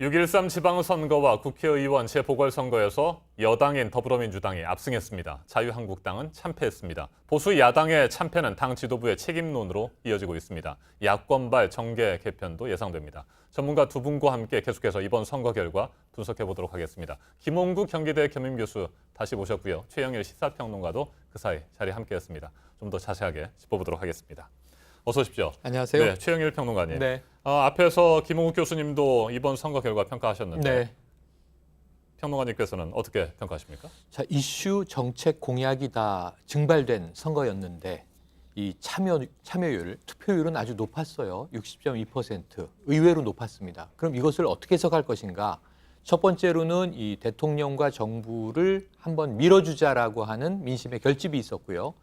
6.13 지방선거와 국회의원 재보궐선거에서 여당인 더불어민주당이 압승했습니다. 자유한국당은 참패했습니다. 보수 야당의 참패는 당 지도부의 책임론으로 이어지고 있습니다. 야권발 정계 개편도 예상됩니다. 전문가 두 분과 함께 계속해서 이번 선거 결과 분석해 보도록 하겠습니다. 김홍국 경기대 겸임교수 다시 모셨고요. 최영일 시사평론가도 그 사이 자리에 함께했습니다. 좀 더 자세하게 짚어보도록 하겠습니다. 어서 오십시오. 안녕하세요. 네, 최영일 평론가님. 네. 앞에서 김홍국 교수님도 이번 선거 결과 평가하셨는데 네. 평론가님께서는 어떻게 평가하십니까? 자, 이슈 정책 공약이 다 증발된 선거였는데 이 참여율, 투표율은 아주 높았어요. 60.2%. 의외로 높았습니다. 그럼 이것을 어떻게 해석할 것인가? 첫 번째로는 이 대통령과 정부를 한번 밀어주자라고 하는 민심의 결집이 있었고요.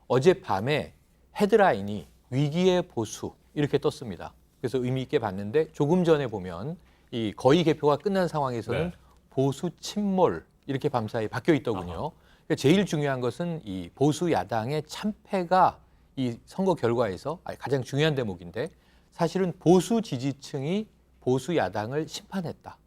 어젯밤에 헤드라인이 위기의 보수 이렇게 떴습니다. 그래서 의미 있게 봤는데 조금 전에 보면 이 거의 개표가 끝난 상황에서는 네. 보수 침몰 이렇게 밤사이 바뀌어 있더군요. 그러니까 제일 중요한 것은 이 보수 야당의 참패가 이 선거 결과에서 가장 중요한 대목인데 사실은 보수 지지층이 보수 야당을 심판했다.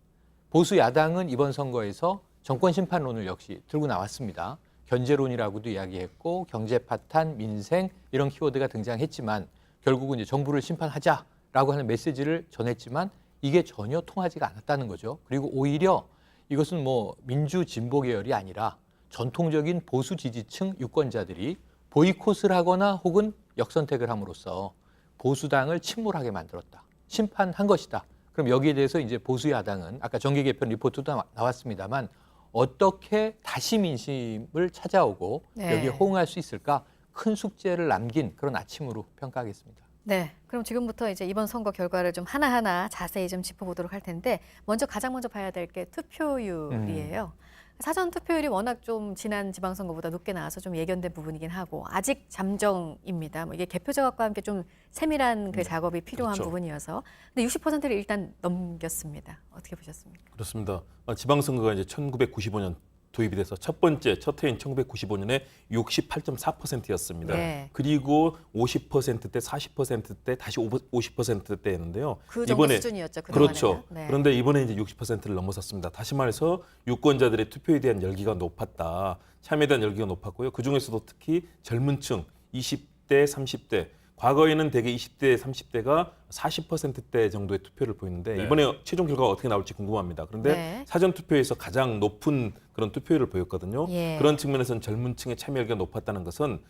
보수 야당은 이번 선거에서 정권 심판론을 역시 들고 나왔습니다. 견제론이라고도 이야기했고 경제 파탄, 민생 이런 키워드가 등장했지만 결국은 이제 정부를 심판하자라고 하는 메시지를 전했지만 이게 전혀 통하지가 않았다는 거죠. 그리고 오히려 이것은 뭐 민주 진보 계열이 아니라 전통적인 보수 지지층 유권자들이 보이콧을 하거나 혹은 역선택을 함으로써 보수당을 침몰하게 만들었다. 심판한 것이다. 그럼 여기에 대해서 이제 보수 야당은 아까 정계 개편 리포트도 나왔습니다만 어떻게 다시 민심을 찾아오고 네. 여기에 호응할 수 있을까 큰 숙제를 남긴 그런 아침으로 평가하겠습니다. 네, 그럼 지금부터 이제 이번 선거 결과를 좀 하나하나 자세히 좀 짚어보도록 할 텐데 가장 먼저 봐야 될 게 투표율이에요. 사전 투표율이 워낙 좀 지난 지방선거보다 높게 나와서 좀 예견된 부분이긴 하고 아직 잠정입니다. 뭐 이게 개표 작업과 함께 좀 세밀한 그 작업이 필요한 그렇죠. 부분이어서 근데 60%를 일단 넘겼습니다. 어떻게 보셨습니까? 그렇습니다. 지방선거가 이제 1995년 도입이 돼서 첫 해인 1995년에 68.4%였습니다. 네. 그리고 50%대, 40%대, 다시 50%대였는데요. 그 정도 수준이었죠. 그동안에는. 그렇죠. 네. 그런데 이번에 이제 60%를 넘어섰습니다. 다시 말해서 유권자들의 투표에 대한 열기가 높았다. 참여에 대한 열기가 높았고요. 그중에서도 특히 젊은 층, 20대, 30대, 과거에는 대개 20대, 30대가 40%대 정도의 투표를 보이는데 네. 이번에 최종 결과가 어떻게 나올지 궁금합니다. 그런데 네. 사전 투표에서 가장 높은 그런 투표율을 보였거든요. 예. 그런 측면에서는 젊은 층의 참여율이 높았다는 것은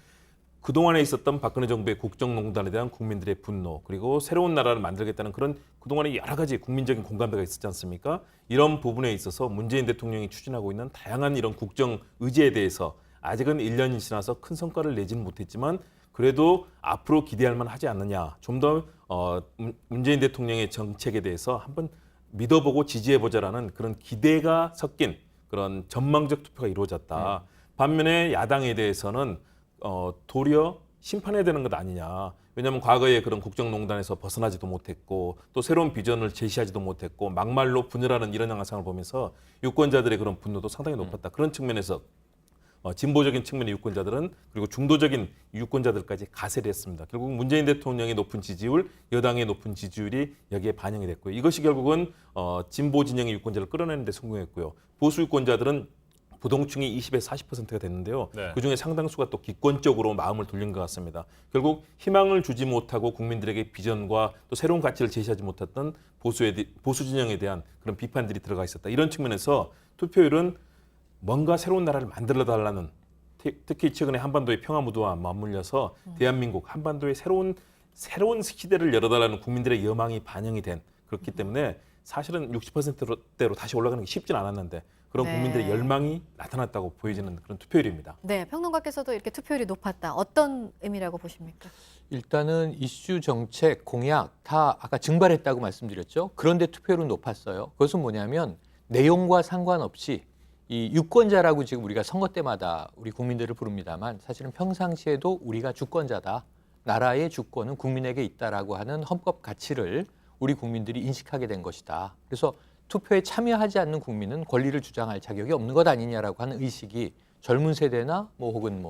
그동안에 있었던 박근혜 정부의 국정농단에 대한 국민들의 분노 그리고 새로운 나라를 만들겠다는 그런 그동안에 여러 가지 국민적인 공감대가 있었지 않습니까? 이런 부분에 있어서 문재인 대통령이 추진하고 있는 다양한 이런 국정 의제에 대해서 아직은 1년이 지나서 큰 성과를 내지는 못했지만 그래도 앞으로 기대할 만하지 않느냐. 좀 더 문재인 대통령의 정책에 대해서 한번 믿어보고 지지해보자라는 그런 기대가 섞인 그런 전망적 투표가 이루어졌다. 반면에 야당에 대해서는 도리어 심판해야 되는 것 아니냐. 왜냐하면 과거에 그런 국정농단에서 벗어나지도 못했고 또 새로운 비전을 제시하지도 못했고 막말로 분열하는 이런 양상을 보면서 유권자들의 그런 분노도 상당히 높았다. 그런 측면에서 진보적인 측면의 유권자들은 그리고 중도적인 유권자들까지 가세를 했습니다. 결국 문재인 대통령의 높은 지지율, 여당의 높은 지지율이 여기에 반영이 됐고요. 이것이 결국은 진보 진영의 유권자를 끌어내는 데 성공했고요. 보수 유권자들은 부동층이 20에서 40%가 됐는데요. 네. 그중에 상당수가 또 기권적으로 마음을 돌린 것 같습니다. 결국 희망을 주지 못하고 국민들에게 비전과 또 새로운 가치를 제시하지 못했던 보수 진영에 대한 그런 비판들이 들어가 있었다. 이런 측면에서 투표율은 뭔가 새로운 나라를 만들어달라는 특히 최근에 한반도의 평화 무드와 맞물려서 대한민국 한반도의 새로운 시대를 열어달라는 국민들의 여망이 반영이 된 그렇기 때문에 사실은 60%대로 다시 올라가는 게 쉽진 않았는데 그런 네. 국민들의 열망이 나타났다고 보여지는 그런 투표율입니다. 네, 평론가께서도 이렇게 투표율이 높았다. 어떤 의미라고 보십니까? 일단은 이슈 정책 공약 다 아까 증발했다고 말씀드렸죠. 그런데 투표율은 높았어요. 그것은 뭐냐면 내용과 상관없이 이 유권자라고 지금 우리가 선거 때마다 우리 국민들을 부릅니다만 사실은 평상시에도 우리가 주권자다. 나라의 주권은 국민에게 있다라고 하는 헌법 가치를 우리 국민들이 인식하게 된 것이다. 그래서 투표에 참여하지 않는 국민은 권리를 주장할 자격이 없는 것 아니냐라고 하는 의식이 젊은 세대나 혹은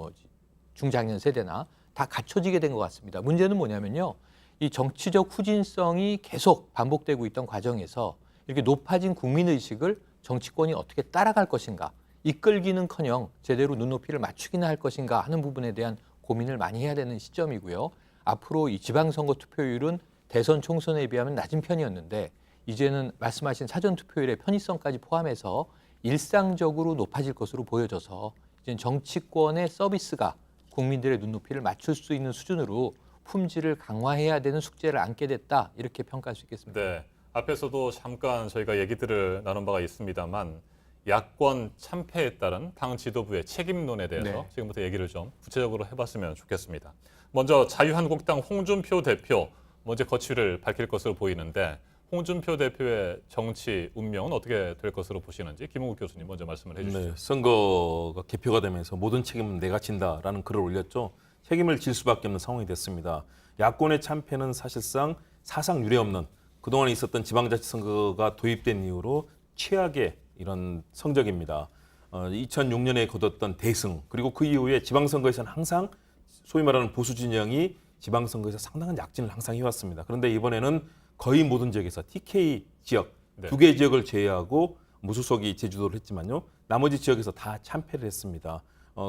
중장년 세대나 다 갖춰지게 된 것 같습니다. 문제는 뭐냐면요. 이 정치적 후진성이 계속 반복되고 있던 과정에서 이렇게 높아진 국민의식을 정치권이 어떻게 따라갈 것인가, 이끌기는커녕 제대로 눈높이를 맞추기나 할 것인가 하는 부분에 대한 고민을 많이 해야 되는 시점이고요. 앞으로 이 지방선거 투표율은 대선 총선에 비하면 낮은 편이었는데 이제는 말씀하신 사전투표율의 편의성까지 포함해서 일상적으로 높아질 것으로 보여져서 이제 정치권의 서비스가 국민들의 눈높이를 맞출 수 있는 수준으로 품질을 강화해야 되는 숙제를 안게 됐다, 이렇게 평가할 수 있겠습니다. 네, 앞에서도 잠깐 저희가 얘기들을 나눈 바가 있습니다만 야권 참패에 따른 당 지도부의 책임론에 대해서 네. 지금부터 얘기를 좀 구체적으로 해봤으면 좋겠습니다. 먼저 자유한국당 홍준표 대표 먼저 거취를 밝힐 것으로 보이는데 홍준표 대표의 정치 운명은 어떻게 될 것으로 보시는지 김홍국 교수님 먼저 말씀을 해주시죠. 네, 선거가 개표가 되면서 모든 책임은 내가 진다라는 글을 올렸죠. 책임을 질 수밖에 없는 상황이 됐습니다. 야권의 참패는 사실상 사상 유례없는 그동안 있었던 지방자치선거가 도입된 이후로 최악의 이런 성적입니다. 2006년에 거뒀던 대승, 그리고 그 이후에 지방선거에서는 항상 소위 말하는 보수 진영이 지방선거에서 상당한 약진을 항상 해왔습니다. 그런데 이번에는 거의 모든 지역에서 TK 지역 네. 2개 지역을 제외하고 무소속이 제주도를 했지만요. 나머지 지역에서 다 참패를 했습니다.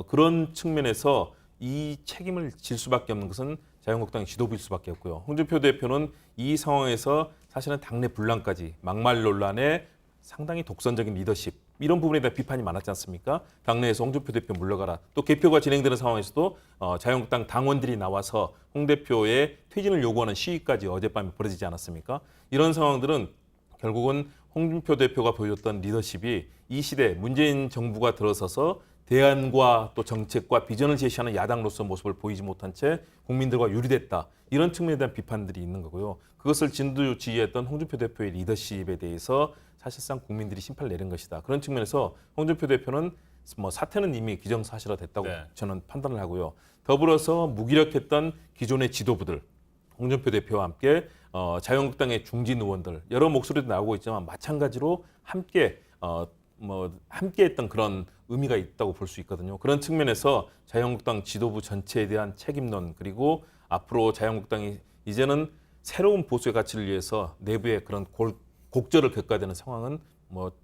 그런 측면에서 이 책임을 질 수밖에 없는 것은 자유한국당의 지도부일 수밖에 없고요. 홍준표 대표는 이 상황에서 사실은 당내 분란까지 막말 논란에 상당히 독선적인 리더십 이런 부분에 대한 비판이 많았지 않습니까? 당내에서 홍준표 대표 물러가라. 또 개표가 진행되는 상황에서도 자유한국당 당원들이 나와서 홍 대표의 퇴진을 요구하는 시위까지 어젯밤에 벌어지지 않았습니까? 이런 상황들은 결국은 홍준표 대표가 보여줬던 리더십이 이 시대 문재인 정부가 들어서서 대안과 또 정책과 비전을 제시하는 야당으로서 모습을 보이지 못한 채 국민들과 유리됐다. 이런 측면에 대한 비판들이 있는 거고요. 그것을 진두지휘했던 홍준표 대표의 리더십에 대해서 사실상 국민들이 심판을 내린 것이다. 그런 측면에서 홍준표 대표는 사퇴는 이미 기정사실화 됐다고 네. 저는 판단을 하고요. 더불어서 무기력했던 기존의 지도부들, 홍준표 대표와 함께 자유한국당의 중진 의원들 여러 목소리도 나오고 있지만 마찬가지로 함께 함께했던 그런 의미가 있다고 볼 수 있거든요. 그런 측면에서 자유한국당 지도부 전체에 대한 책임론 그리고 앞으로 자유한국당이 이제는 새로운 보수의 가치를 위해서 내부의 그런 곡절을 겪어야 되는 상황은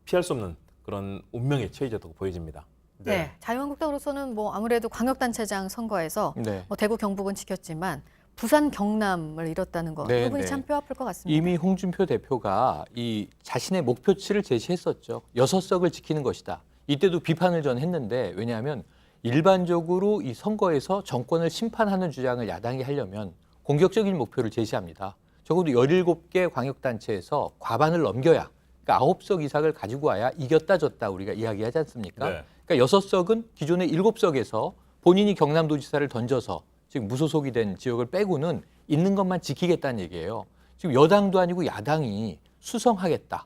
피할 수 없는 그런 운명에 처해졌다고 보여집니다. 네. 자유한국당으로서는 아무래도 광역단체장 선거에서 네. 대구 경북은 지켰지만 부산 경남을 잃었다는 거, 네, 부분이 네. 참 뼈아플 것 같습니다. 이미 홍준표 대표가 이 자신의 목표치를 제시했었죠. 6석을 지키는 것이다. 이때도 비판을 전 했는데 왜냐하면 일반적으로 이 선거에서 정권을 심판하는 주장을 야당이 하려면 공격적인 목표를 제시합니다. 적어도 17개 광역단체에서 과반을 넘겨야, 그러니까 9석 이상을 가지고 와야 이겼다 졌다 우리가 이야기하지 않습니까? 네. 그러니까 6석은 기존의 7석에서 본인이 경남도지사를 던져서 지금 무소속이 된 지역을 빼고는 있는 것만 지키겠다는 얘기예요. 지금 여당도 아니고 야당이 수성하겠다.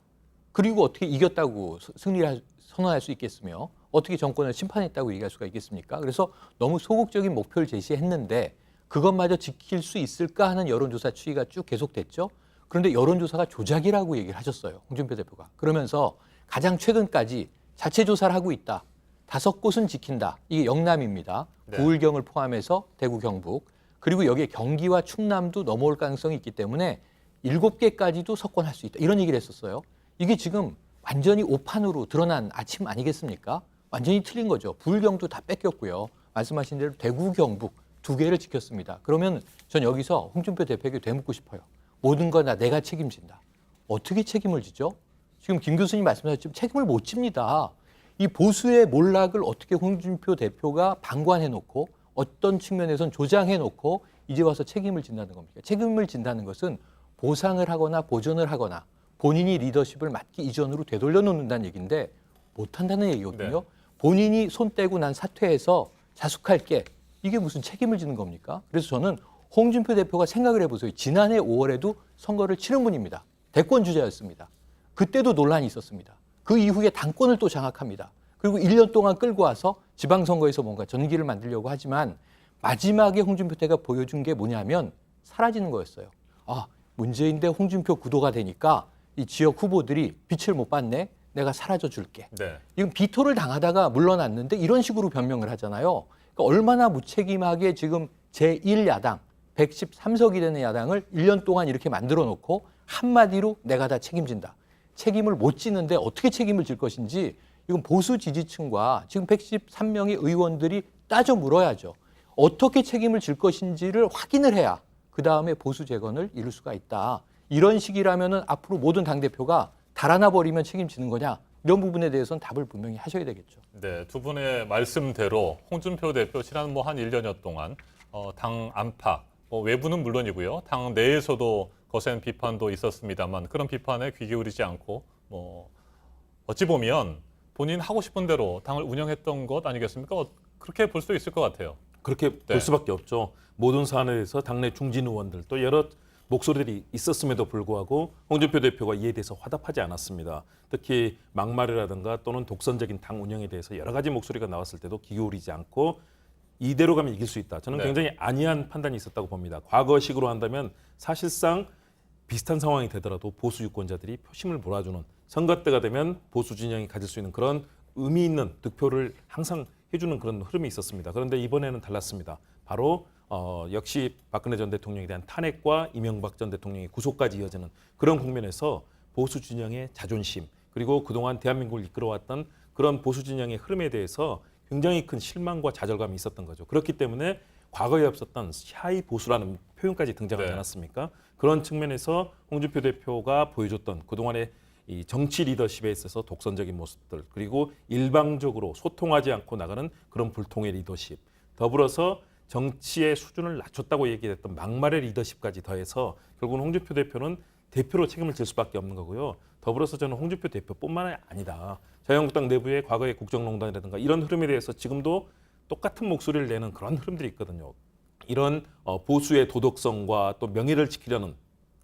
그리고 어떻게 이겼다고 승리를 선언할 수 있겠으며 어떻게 정권을 심판했다고 얘기할 수가 있겠습니까? 그래서 너무 소극적인 목표를 제시했는데 그것마저 지킬 수 있을까 하는 여론조사 추이가 쭉 계속됐죠. 그런데 여론조사가 조작이라고 얘기를 하셨어요. 홍준표 대표가. 그러면서 가장 최근까지 자체 조사를 하고 있다. 5곳은 지킨다. 이게 영남입니다. 네. 부울경을 포함해서 대구, 경북. 그리고 여기에 경기와 충남도 넘어올 가능성이 있기 때문에 7개까지도 석권할 수 있다. 이런 얘기를 했었어요. 이게 지금 완전히 오판으로 드러난 아침 아니겠습니까? 완전히 틀린 거죠. 부울경도 다 뺏겼고요. 말씀하신 대로 대구, 경북 2개를 지켰습니다. 그러면 전 여기서 홍준표 대표에게 되묻고 싶어요. 모든 건 다 내가 책임진다. 어떻게 책임을 지죠? 지금 김 교수님 말씀하셨지만 책임을 못 집니다. 이 보수의 몰락을 어떻게 홍준표 대표가 방관해놓고 어떤 측면에선 조장해놓고 이제 와서 책임을 진다는 겁니까? 책임을 진다는 것은 보상을 하거나 보전을 하거나 본인이 리더십을 맡기 이전으로 되돌려 놓는다는 얘기인데 못한다는 얘기거든요. 네. 본인이 손 떼고 난 사퇴해서 자숙할게. 이게 무슨 책임을 지는 겁니까? 그래서 저는 홍준표 대표가 생각을 해보세요. 지난해 5월에도 선거를 치른 분입니다. 대권 주자였습니다. 그때도 논란이 있었습니다. 그 이후에 당권을 또 장악합니다. 그리고 1년 동안 끌고 와서 지방선거에서 뭔가 전기를 만들려고 하지만 마지막에 홍준표 대표가 보여준 게 뭐냐면 사라지는 거였어요. 아, 문재인 대 홍준표 구도가 되니까 이 지역 후보들이 빛을 못 봤네. 내가 사라져 줄게. 네. 이건 비토를 당하다가 물러났는데 이런 식으로 변명을 하잖아요. 그러니까 얼마나 무책임하게 지금 제1야당 113석이 되는 야당을 1년 동안 이렇게 만들어 놓고 한마디로 내가 다 책임진다. 책임을 못 지는데 어떻게 책임을 질 것인지 이건 보수 지지층과 지금 113명의 의원들이 따져 물어야죠. 어떻게 책임을 질 것인지를 확인을 해야 그다음에 보수 재건을 이룰 수가 있다. 이런 식이라면은 앞으로 모든 당대표가 달아나 버리면 책임지는 거냐? 이런 부분에 대해서는 답을 분명히 하셔야 되겠죠. 네, 두 분의 말씀대로 홍준표 대표 지난 한 1년여 동안 당 안팎, 외부는 물론이고요. 당 내에서도 거센 비판도 있었습니다만 그런 비판에 귀 기울이지 않고 어찌 보면 본인 하고 싶은 대로 당을 운영했던 것 아니겠습니까? 그렇게 볼 수 있을 것 같아요. 그렇게 네. 볼 수밖에 없죠. 모든 사안에 대해서 당내 중진 의원들 또 여러 목소리들이 있었음에도 불구하고 홍준표 대표가 이에 대해서 화답하지 않았습니다. 특히 막말이라든가 또는 독선적인 당 운영에 대해서 여러 가지 목소리가 나왔을 때도 귀 기울이지 않고 이대로 가면 이길 수 있다. 저는 네. 굉장히 안이한 판단이 있었다고 봅니다. 과거식으로 한다면 사실상 비슷한 상황이 되더라도 보수 유권자들이 표심을 몰아주는 선거 때가 되면 보수 진영이 가질 수 있는 그런 의미 있는 득표를 항상 해주는 그런 흐름이 있었습니다. 그런데 이번에는 달랐습니다. 바로 역시 박근혜 전 대통령에 대한 탄핵과 이명박 전 대통령의 구속까지 이어지는 그런 국면에서 보수 진영의 자존심 그리고 그동안 대한민국을 이끌어왔던 그런 보수 진영의 흐름에 대해서 굉장히 큰 실망과 좌절감이 있었던 거죠. 그렇기 때문에 과거에 없었던 샤이 보수라는 표현까지 등장하지 네. 않았습니까? 그런 측면에서 홍준표 대표가 보여줬던 그동안의 이 정치 리더십에 있어서 독선적인 모습들 그리고 일방적으로 소통하지 않고 나가는 그런 불통의 리더십 더불어서 정치의 수준을 낮췄다고 얘기했던 막말의 리더십까지 더해서 결국은 홍준표 대표는 대표로 책임을 질 수밖에 없는 거고요. 더불어서 저는 홍준표 대표뿐만 아니다. 자유한국당 내부의 과거의 국정농단이라든가 이런 흐름에 대해서 지금도 똑같은 목소리를 내는 그런 흐름들이 있거든요. 이런 보수의 도덕성과 또 명예를 지키려는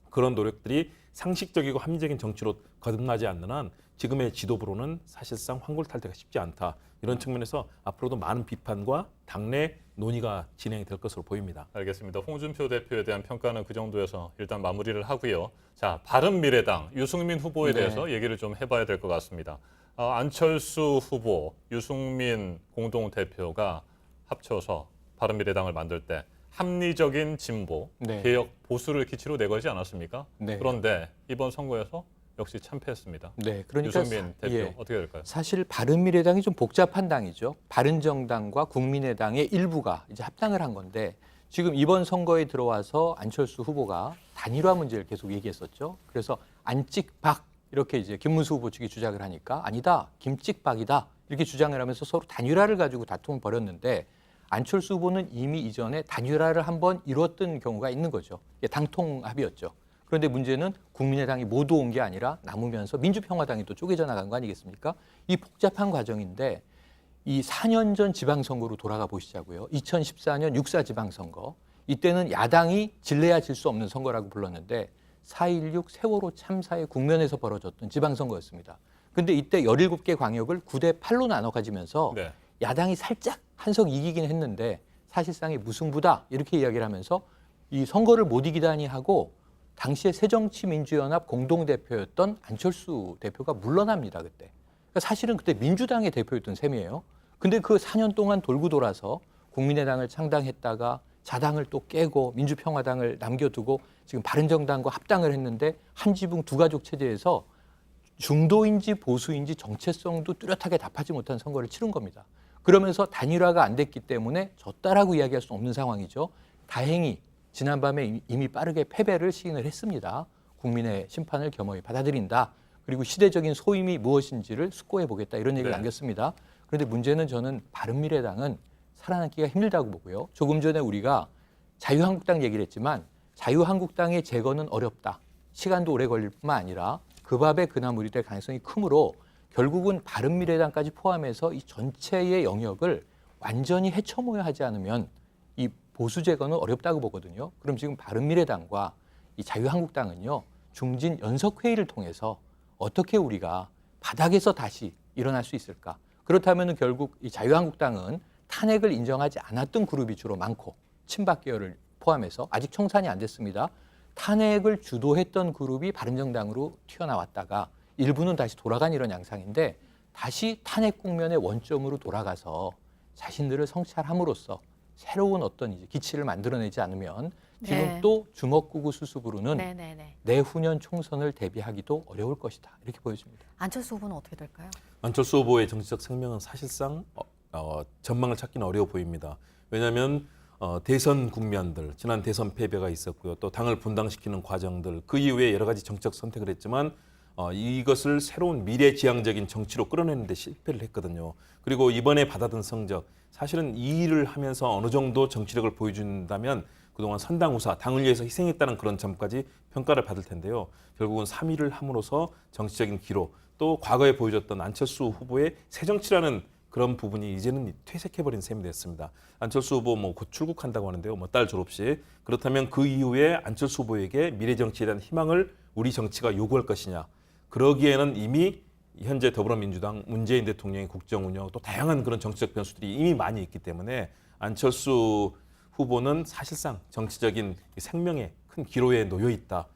그런 노력들이 상식적이고 합리적인 정치로 거듭나지 않는 한 지금의 지도부로는 사실상 환골탈태가 쉽지 않다. 이런 측면에서 앞으로도 많은 비판과 당내 논의가 진행이 될 것으로 보입니다. 알겠습니다. 홍준표 대표에 대한 평가는 그 정도에서 일단 마무리를 하고요. 자, 바른미래당 유승민 후보에 네. 대해서 얘기를 좀 해봐야 될 것 같습니다. 안철수 후보, 유승민 공동대표가 합쳐서 바른미래당을 만들 때 합리적인 진보, 네. 개혁, 보수를 기치로 내걸지 않았습니까? 네. 그런데 이번 선거에서 역시 참패했습니다. 네, 그러니까 유승민 대표 예. 어떻게 될까요? 사실 바른미래당이 좀 복잡한 당이죠. 바른정당과 국민의당의 일부가 이제 합당을 한 건데 지금 이번 선거에 들어와서 안철수 후보가 단일화 문제를 계속 얘기했었죠. 그래서 안찍박 이렇게 이제 김문수 후보 측이 주장을 하니까 아니다, 김찍박이다 이렇게 주장을 하면서 서로 단일화를 가지고 다툼을 벌였는데 안철수 후보는 이미 이전에 단일화를 한번 이뤘던 경우가 있는 거죠. 이게 당통 합의였죠. 그런데 문제는 국민의당이 모두 온 게 아니라 남으면서 민주평화당이 또 쪼개져 나간 거 아니겠습니까? 이 복잡한 과정인데 이 4년 전 지방선거로 돌아가 보시자고요. 2014년 6.4 지방선거. 이때는 야당이 질래야 질 수 없는 선거라고 불렀는데 4.16 세월호 참사의 국면에서 벌어졌던 지방선거였습니다. 근데 이때 17개 광역을 9대 8로 나눠 가지면서 네. 야당이 살짝 한석 이기긴 했는데 사실상의 무승부다 이렇게 이야기를 하면서 이 선거를 못 이기다니 하고 당시에 새정치민주연합 공동대표였던 안철수 대표가 물러납니다. 그때. 그러니까 사실은 그때 민주당의 대표였던 셈이에요. 근데 그 4년 동안 돌고 돌아서 국민의당을 창당했다가 자당을 또 깨고 민주평화당을 남겨두고 지금 바른정당과 합당을 했는데 한 지붕 두 가족 체제에서 중도인지 보수인지 정체성도 뚜렷하게 답하지 못한 선거를 치른 겁니다. 그러면서 단일화가 안 됐기 때문에 졌다라고 이야기할 수 없는 상황이죠. 다행히 지난밤에 이미 빠르게 패배를 시인을 했습니다. 국민의 심판을 겸허히 받아들인다. 그리고 시대적인 소임이 무엇인지를 숙고해 보겠다. 이런 얘기를 네. 남겼습니다. 그런데 문제는 저는 바른미래당은 살아남기가 힘들다고 보고요. 조금 전에 우리가 자유한국당 얘기를 했지만 자유한국당의 재건은 어렵다. 시간도 오래 걸릴 뿐만 아니라 그 밥에 그나물이 될 가능성이 크므로 결국은 바른미래당까지 포함해서 이 전체의 영역을 완전히 헤쳐모여 하지 않으면 이 보수 재건은 어렵다고 보거든요. 그럼 지금 바른미래당과 이 자유한국당은요. 중진 연석회의를 통해서 어떻게 우리가 바닥에서 다시 일어날 수 있을까? 그렇다면 결국 이 자유한국당은 탄핵을 인정하지 않았던 그룹이 주로 많고 친박 계열을 포함해서 아직 청산이 안 됐습니다. 탄핵을 주도했던 그룹이 바른정당으로 튀어나왔다가 일부는 다시 돌아간 이런 양상인데 다시 탄핵 국면의 원점으로 돌아가서 자신들을 성찰함으로써 새로운 어떤 이제 기치를 만들어내지 않으면 지금 네. 또 주먹구구 수습으로는 네네네. 내후년 총선을 대비하기도 어려울 것이다. 이렇게 보여집니다. 안철수 후보는 어떻게 될까요? 안철수 후보의 정치적 생명은 사실상 전망을 찾기는 어려워 보입니다. 왜냐하면 대선 국면들, 지난 대선 패배가 있었고요. 또 당을 분당시키는 과정들, 그 이후에 여러 가지 정책 선택을 했지만 이것을 새로운 미래지향적인 정치로 끌어내는 데 실패를 했거든요. 그리고 이번에 받아든 성적, 사실은 이 일을 하면서 어느 정도 정치력을 보여준다면 그동안 선당우사, 당을 위해서 희생했다는 그런 점까지 평가를 받을 텐데요. 결국은 3위를 함으로써 정치적인 기로, 또 과거에 보여줬던 안철수 후보의 새정치라는 그런 부분이 이제는 퇴색해버린 셈이 됐습니다. 안철수 후보 곧 출국한다고 하는데요. 딸 졸업식. 그렇다면 그 이후에 안철수 후보에게 미래 정치에 대한 희망을 우리 정치가 요구할 것이냐. 그러기에는 이미 현재 더불어민주당 문재인 대통령의 국정 운영 또 다양한 그런 정치적 변수들이 이미 많이 있기 때문에 안철수 후보는 사실상 정치적인 생명의 큰 기로에 놓여 있다.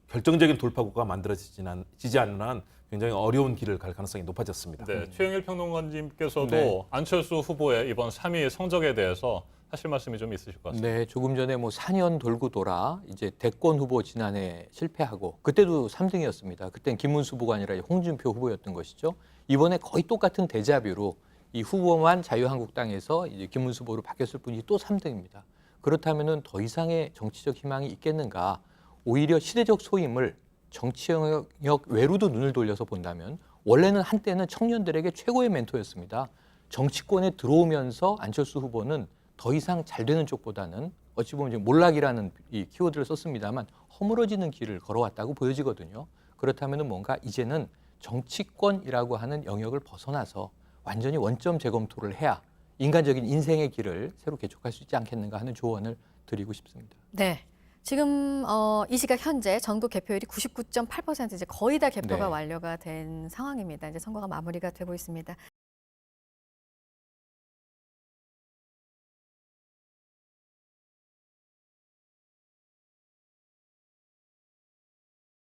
결정적인 돌파구가 만들어지지 않는 한 굉장히 어려운 길을 갈 가능성이 높아졌습니다. 네, 최영일 평론가님께서도 네. 안철수 후보의 이번 3위 성적에 대해서 하실 말씀이 좀 있으실 것 같습니다. 네, 조금 전에 4년 돌고 돌아 이제 대권 후보 지난해 실패하고 그때도 3등이었습니다. 그땐 김문수 후보가 아니라 홍준표 후보였던 것이죠. 이번에 거의 똑같은 데자뷰로 이 후보만 자유한국당에서 이제 김문수 후보로 바뀌었을 뿐이 또 3등입니다. 그렇다면은 더 이상의 정치적 희망이 있겠는가? 오히려 시대적 소임을 정치 영역 외로도 눈을 돌려서 본다면 원래는 한때는 청년들에게 최고의 멘토였습니다. 정치권에 들어오면서 안철수 후보는 더 이상 잘 되는 쪽보다는 어찌 보면 지금 몰락이라는 이 키워드를 썼습니다만 허물어지는 길을 걸어왔다고 보여지거든요. 그렇다면 뭔가 이제는 정치권이라고 하는 영역을 벗어나서 완전히 원점 재검토를 해야 인간적인 인생의 길을 새로 개척할 수 있지 않겠는가 하는 조언을 드리고 싶습니다. 네. 지금 이 시각 현재 전국 개표율이 99.8% 이제 거의 다 개표가 네. 완료가 된 상황입니다. 이제 선거가 마무리가 되고 있습니다.